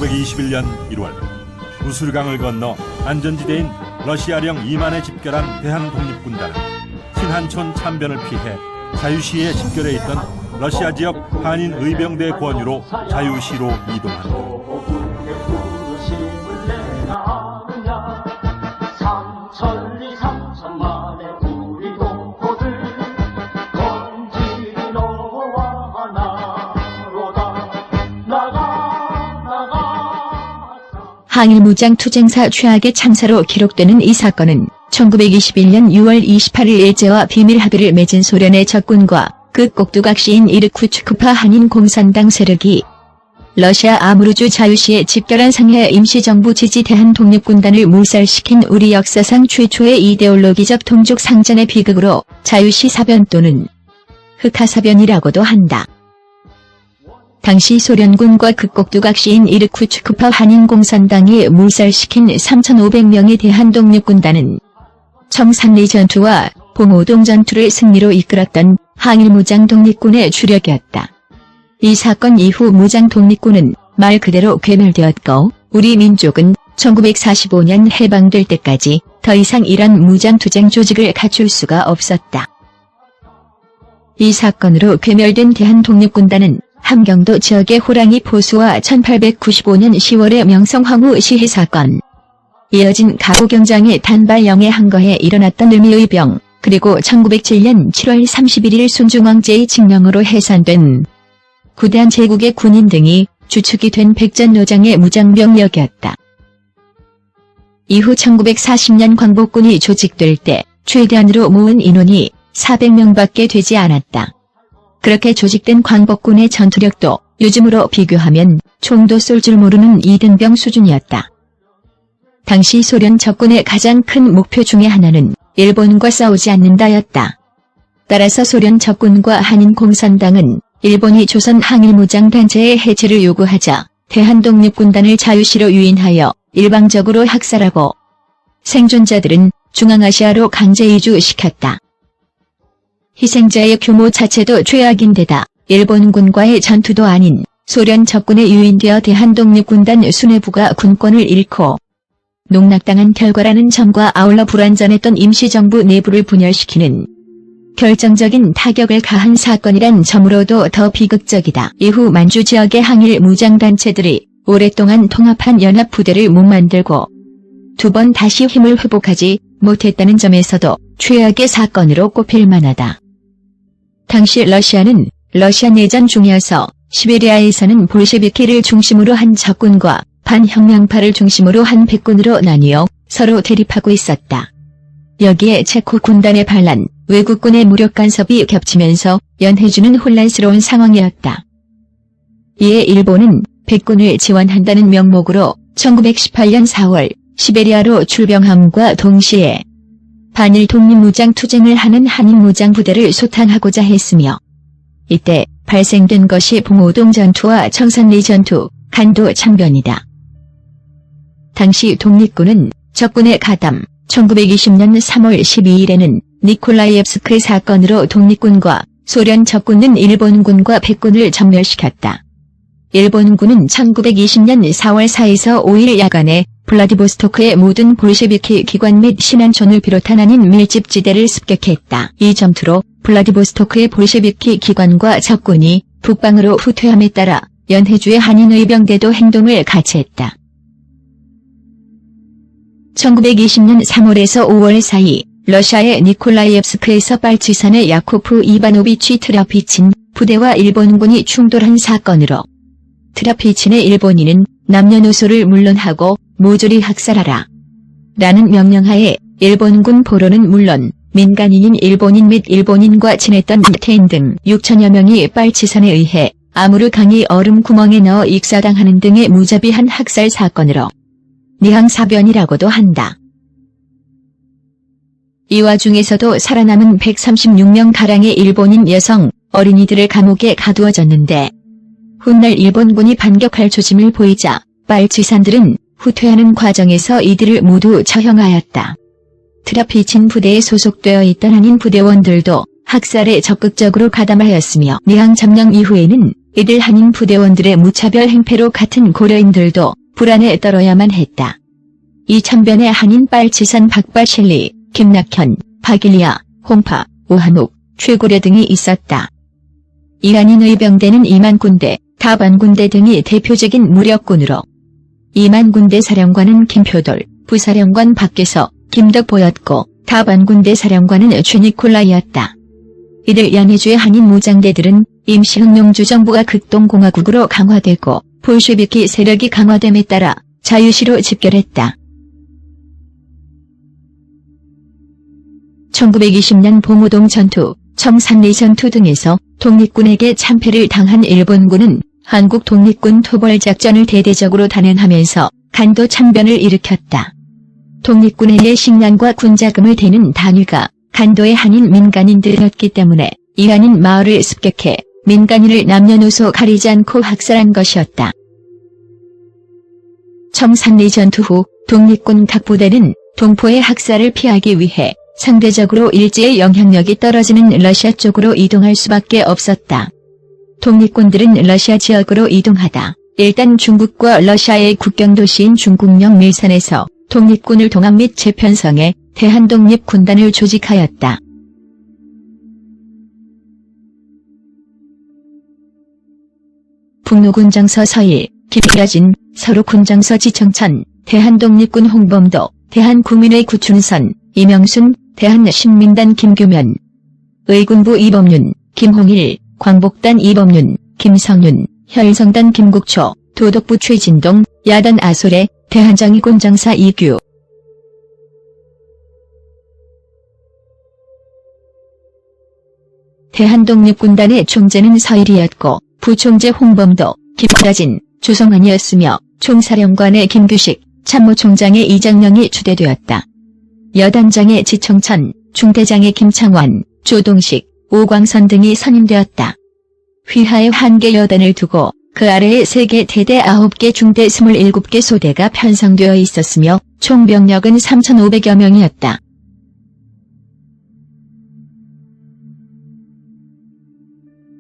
1921년 1월 우술강을 건너 안전지대인 러시아령 이만에 집결한 대한독립군단은 신한촌 참변을 피해 자유시에 집결해 있던 러시아 지역 한인 의병대 권유로 자유시로 이동한다. 항일무장투쟁사 최악의 참사로 기록되는 이 사건은 1921년 6월 28일 일제와 비밀합의를 맺은 소련의 적군과 극곡두각시인 이르쿠츠크파 한인공산당 세력이 러시아 아무르주 자유시에 집결한 상해 임시정부 지지 대한독립군단을 몰살시킨 우리 역사상 최초의 이데올로기적 동족 상전의 비극으로 자유시 사변 또는 흑하사변이라고도 한다. 당시 소련군과 극곡두각시인 이르쿠츠크파 한인공산당이 몰살시킨 3,500명의 대한독립군단은 청산리 전투와 봉오동 전투를 승리로 이끌었던 항일무장독립군의 주력이었다. 이 사건 이후 무장독립군은 말 그대로 괴멸되었고 우리 민족은 1945년 해방될 때까지 더 이상 이런 무장투쟁 조직을 갖출 수가 없었다. 이 사건으로 괴멸된 대한독립군단은 함경도 지역의 호랑이 포수와 1895년 10월의 명성황후 시해 사건, 이어진 가고경장의 단발 영해항거에 일어났던 을미의병, 그리고 1907년 7월 31일 순중왕제의 칙령으로 해산된 구대한 제국의 군인 등이 주축이 된 백전노장의 무장병력이었다. 이후 1940년 광복군이 조직될 때 최대한으로 모은 인원이 400명밖에 되지 않았다. 그렇게 조직된 광복군의 전투력도 요즘으로 비교하면 총도 쏠 줄 모르는 2등병 수준이었다. 당시 소련 적군의 가장 큰 목표 중의 하나는 일본과 싸우지 않는다였다. 따라서 소련 적군과 한인공산당은 일본이 조선 항일무장단체의 해체를 요구하자 대한독립군단을 자유시로 유인하여 일방적으로 학살하고 생존자들은 중앙아시아로 강제 이주시켰다. 희생자의 규모 자체도 최악인데다 일본군과의 전투도 아닌 소련 적군에 유인되어 대한독립군단 수뇌부가 군권을 잃고 농락당한 결과라는 점과 아울러 불완전했던 임시정부 내부를 분열시키는 결정적인 타격을 가한 사건이란 점으로도 더 비극적이다. 이후 만주 지역의 항일 무장단체들이 오랫동안 통합한 연합부대를 못 만들고 두 번 다시 힘을 회복하지 못했다는 점에서도 최악의 사건으로 꼽힐 만하다. 당시 러시아는 러시아 내전 중이어서 시베리아에서는 볼셰비키를 중심으로 한 적군과 반혁명파를 중심으로 한 백군으로 나뉘어 서로 대립하고 있었다. 여기에 체코 군단의 반란, 외국군의 무력 간섭이 겹치면서 연해주는 혼란스러운 상황이었다. 이에 일본은 백군을 지원한다는 명목으로 1918년 4월 시베리아로 출병함과 동시에 반일 독립무장투쟁을 하는 한인무장부대를 소탕하고자 했으며 이때 발생된 것이 봉오동 전투와 청산리 전투, 간도 참변이다. 당시 독립군은 적군의 가담, 1920년 3월 12일에는 니콜라이옙스크 사건으로 독립군과 소련 적군은 일본군과 백군을 전멸시켰다. 일본군은 1920년 4월 4에서 5일 야간에 블라디보스토크의 모든 볼셰비키 기관 및 신한촌을 비롯한 한인 밀집지대를 습격했다. 이 전투로 블라디보스토크의 볼셰비키 기관과 적군이 북방으로 후퇴함에 따라 연해주의 한인 의병대도 행동을 같이 했다. 1920년 3월에서 5월 사이 러시아의 니콜라이옙스크에서 빨치산의 야코프 이바노비치 트라피친 부대와 일본군이 충돌한 사건으로 트라피친의 일본인은 남녀노소를 물론하고 모조리 학살하라 라는 명령하에 일본군 포로는 물론 민간인인 일본인 및 일본인과 친했던 태인 등 6천여 명이 빨치산에 의해 아무르 강이 얼음 구멍에 넣어 익사당하는 등의 무자비한 학살 사건으로 니항사변이라고도 한다. 이 와중에서도 살아남은 136명가량의 일본인 여성, 어린이들을 감옥에 가두어졌는데 훗날 일본군이 반격할 조짐을 보이자 빨치산들은 후퇴하는 과정에서 이들을 모두 처형하였다. 트라피친 부대에 소속되어 있던 한인 부대원들도 학살에 적극적으로 가담하였으며 니항 점령 이후에는 이들 한인 부대원들의 무차별 행패로 같은 고려인들도 불안에 떨어야만 했다. 이 참변에 한인 빨치산 박바실리, 김낙현, 박일리아, 홍파, 오한옥, 최고려 등이 있었다. 이 한인 의병대는 2만 군대, 다반군대 등이 대표적인 무력군으로 2만 군대 사령관은 김표돌, 부사령관 박계서, 김덕보였고 다반군대 사령관은 최니콜라이였다. 이들 연해주의 한인 무장대들은 임시흥룡주 정부가 극동공화국으로 강화되고 볼셰비키 세력이 강화됨에 따라 자유시로 집결했다. 1920년 봉우동 전투, 청산리 전투 등에서 독립군에게 참패를 당한 일본군은 한국 독립군 토벌작전을 대대적으로 단행하면서 간도 참변을 일으켰다. 독립군에게 식량과 군자금을 대는 단위가 간도의 한인 민간인들이었기 때문에 이 한인 마을을 습격해 민간인을 남녀노소 가리지 않고 학살한 것이었다. 청산리 전투 후 독립군 각 부대는 동포의 학살을 피하기 위해 상대적으로 일제의 영향력이 떨어지는 러시아 쪽으로 이동할 수밖에 없었다. 독립군들은 러시아 지역으로 이동하다 일단 중국과 러시아의 국경도시인 중국령 밀산에서 독립군을 동학 및 재편성해 대한독립군단을 조직하였다. 북로군장서 서일, 김필아진, 서로군장서 지청천, 대한독립군 홍범도, 대한국민회 구춘선, 이명순, 대한신민단 김규면, 의군부 이범윤, 김홍일, 광복단 이범윤, 김성윤, 혈성단 김국초, 도덕부 최진동, 야단 아소레, 대한정의군장사 이규. 대한독립군단의 총재는 서일이었고 부총재 홍범도, 김필아진, 조성환이었으며 총사령관의 김규식, 참모총장의 이장령이 추대되었다. 여단장의 지청천, 중대장의 김창완, 조동식, 오광선 등이 선임되었다. 휘하에 1개 여단을 두고 그 아래에 3개 대대 9개 중대 27개 소대가 편성되어 있었으며 총 병력은 3,500여 명이었다.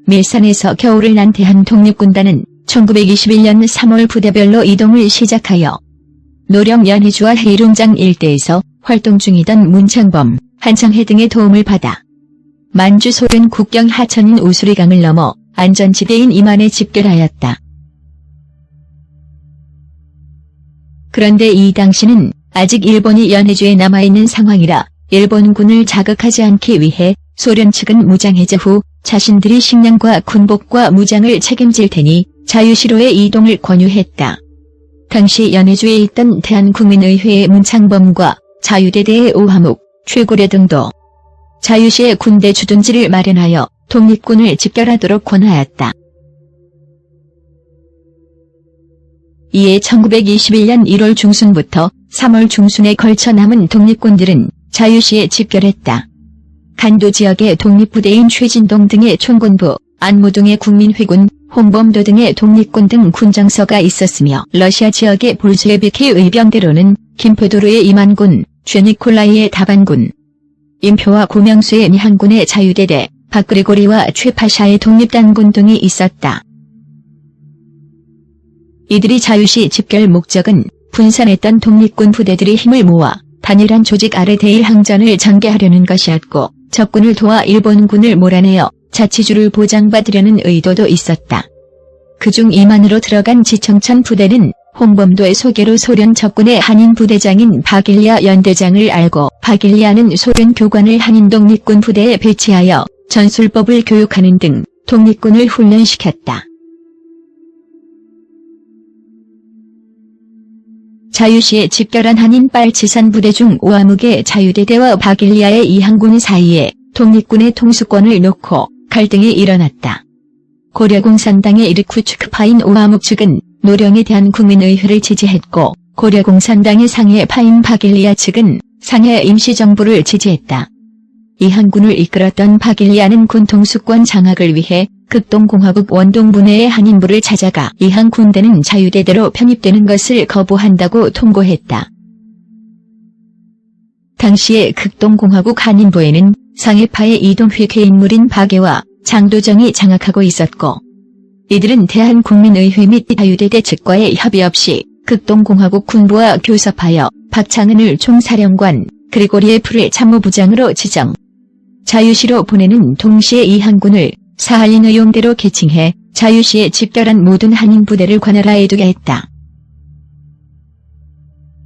밀산에서 겨울을 난 대한독립군단은 1921년 3월 부대별로 이동을 시작하여 노령 연해주와 해룡장 일대에서 활동 중이던 문창범, 한창해 등의 도움을 받아 만주 소련 국경 하천인 우수리강을 넘어 안전지대인 이만에 집결하였다. 그런데 이 당시는 아직 일본이 연해주에 남아있는 상황이라 일본군을 자극하지 않기 위해 소련 측은 무장해제 후 자신들이 식량과 군복과 무장을 책임질 테니 자유시로의 이동을 권유했다. 당시 연해주에 있던 대한국민의회의 문창범과 자유대대의 오하묵, 최고려 등도 자유시의 군대 주둔지를 마련하여 독립군을 집결하도록 권하였다. 이에 1921년 1월 중순부터 3월 중순에 걸쳐 남은 독립군들은 자유시에 집결했다. 간도 지역의 독립부대인 최진동 등의 총군부, 안무동의 국민회군, 홍범도 등의 독립군 등 군장서가 있었으며 러시아 지역의 볼셰비키 의병대로는 김표도르의 2만군, 최니콜라이의 다반군, 임표와 고명수의 미항군의 자유대대, 박그리고리와 최파샤의 독립단군 등이 있었다. 이들이 자유시 집결 목적은 분산했던 독립군 부대들이 힘을 모아 단일한 조직 아래 대일항전을 전개하려는 것이었고 적군을 도와 일본군을 몰아내어 자치주를 보장받으려는 의도도 있었다. 그중 2만으로 들어간 지청천 부대는 홍범도의 소개로 소련 적군의 한인 부대장인 박일리아 연대장을 알고 박일리아는 소련 교관을 한인 독립군 부대에 배치하여 전술법을 교육하는 등 독립군을 훈련시켰다. 자유시에 집결한 한인 빨치산 부대 중 오하묵의 자유대대와 박일리아의 이항군 사이에 독립군의 통수권을 놓고 갈등이 일어났다. 고려공산당의 이르쿠츠크파인 오하묵 측은 노령에 대한 국민의회를 지지했고 고려공산당의 상해파인 박일리아 측은 상해 임시정부를 지지했다. 이항군을 이끌었던 박일리아는 군 통수권 장악을 위해 극동공화국 원동분해의 한인부를 찾아가 이항 군대는 자유대대로 편입되는 것을 거부한다고 통고했다. 당시의 극동공화국 한인부에는 상해파의 이동휘 개인물인 박애와 장도정이 장악하고 있었고 이들은 대한국민의회 및 자유대대 측과의 협의 없이 극동공화국 군부와 교섭하여 박창은을 총사령관, 그리고리에프를 참모부장으로 지정. 자유시로 보내는 동시에 이항군을 사할린 의용대로 계칭해 자유시에 집결한 모든 한인 부대를 관할하에 두게 했다.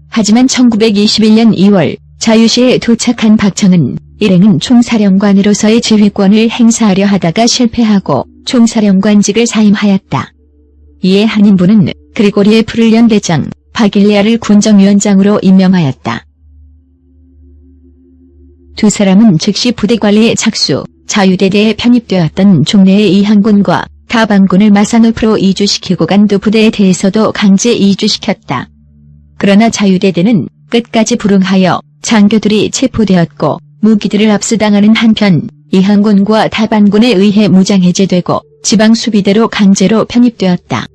하지만 1921년 2월 자유시에 도착한 박창은 일행은 총사령관으로서의 지휘권을 행사하려 하다가 실패하고 총사령관직을 사임하였다. 이에 한인부는 그리고리에프를 연대장, 바길리아를 군정위원장으로 임명하였다. 두 사람은 즉시 부대 관리에 착수, 자유대대에 편입되었던 종래의 이항군과 다방군을 마사노프로 이주시키고 간두 부대에 대해서도 강제 이주시켰다. 그러나 자유대대는 끝까지 불응하여 장교들이 체포되었고 무기들을 압수당하는 한편 이항군과 다반군에 의해 무장해제되고 지방수비대로 강제로 편입되었다.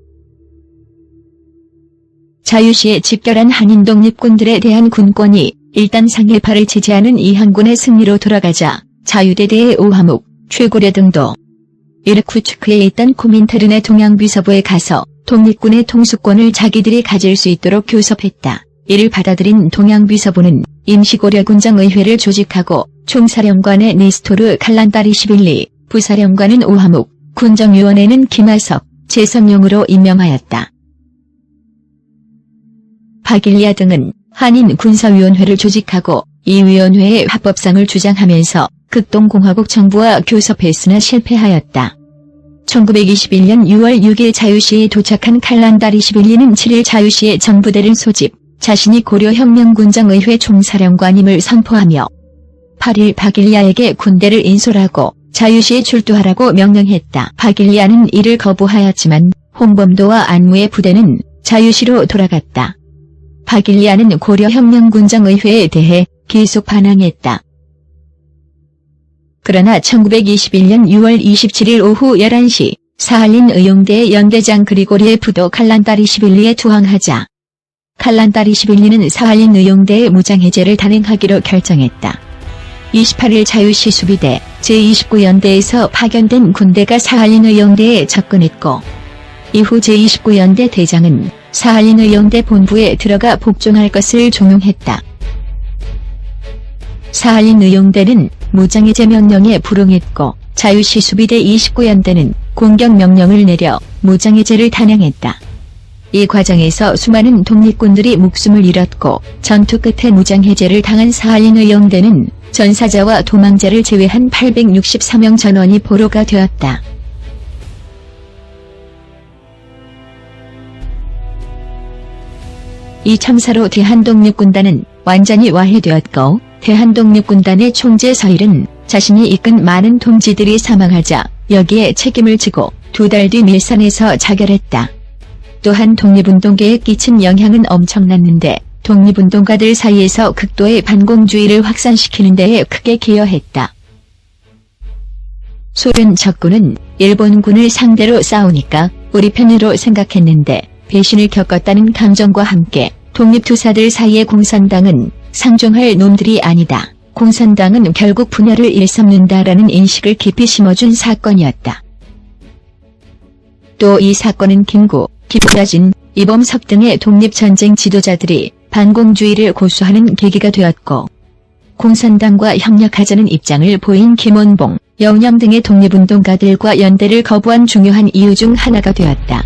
자유시에 집결한 한인 독립군들에 대한 군권이 일단 상해파를 지지하는 이항군의 승리로 돌아가자 자유대대의 오하묵, 최고려 등도 이르쿠츠크에 있던 코민테른의 동양비서부에 가서 독립군의 통수권을 자기들이 가질 수 있도록 교섭했다. 이를 받아들인 동양비서부는 임시고려군정의회를 조직하고 총사령관의 네스토르 칼란다리시빌리, 부사령관은 오하묵, 군정위원회는 김하석, 재성용으로 임명하였다. 바길리아 등은 한인 군사위원회를 조직하고 이 위원회의 합법성을 주장하면서 극동공화국 정부와 교섭했으나 실패하였다. 1921년 6월 6일 자유시에 도착한 칼란다리시빌리는 7일 자유시에 전부대를 소집, 자신이 고려혁명군정의회 총사령관임을 선포하며 8일 바길리아에게 군대를 인솔하고 자유시에 출두하라고 명령했다. 바길리아는 이를 거부하였지만 홍범도와 안무의 부대는 자유시로 돌아갔다. 바길리아는 고려혁명군정의회에 대해 계속 반항했다. 그러나 1921년 6월 27일 오후 11시 사할린 의용대의 연대장 그리고리에프도 칼란다리시빌리에 투항하자 칼란다리시빌리는 사할린 의용대의 무장해제를 단행하기로 결정했다. 28일 자유시 수비대 제29연대에서 파견된 군대가 사할린 의용대에 접근했고 이후 제29연대 대장은 사할린 의용대 본부에 들어가 복종할 것을 종용했다. 사할린 의용대는 무장해제 명령에 불응했고 자유시 수비대 29연대는 공격명령을 내려 무장해제를 단행했다. 이 과정에서 수많은 독립군들이 목숨을 잃었고 전투 끝에 무장해제를 당한 사할린 의용대는 전사자와 도망자를 제외한 864명 전원이 보로가 되었다. 이 참사로 대한독립군단은 완전히 와해되었고 대한독립군단의 총재 서일은 자신이 이끈 많은 동지들이 사망하자 여기에 책임을 지고 2달 뒤 밀산에서 자결했다. 또한 독립운동계에 끼친 영향은 엄청났는데 독립운동가들 사이에서 극도의 반공주의를 확산시키는 데에 크게 기여했다. 소련 적군은 일본군을 상대로 싸우니까 우리 편으로 생각했는데 배신을 겪었다는 감정과 함께 독립투사들 사이의 공산당은 상종할 놈들이 아니다. 공산당은 결국 분열을 일삼는다라는 인식을 깊이 심어준 사건이었다. 또 이 사건은 김구, 김구라진, 이범석 등의 독립전쟁 지도자들이 반공주의를 고수하는 계기가 되었고 공산당과 협력하자는 입장을 보인 김원봉, 여운형 등의 독립운동가들과 연대를 거부한 중요한 이유 중 하나가 되었다.